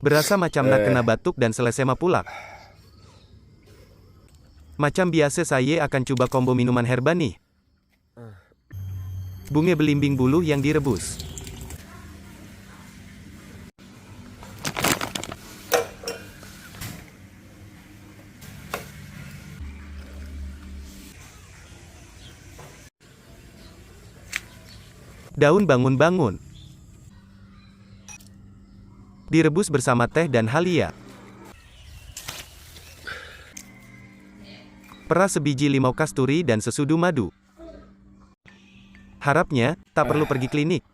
Berasa macam nak kena batuk dan selesema pulak. Macam biasa saya akan coba combo minuman herba nih. Bunga belimbing buluh yang direbus. Daun bangun-bangun. Direbus bersama teh dan halia. Peras sebiji limau kasturi dan sesudu madu. Harapnya, tak perlu pergi klinik.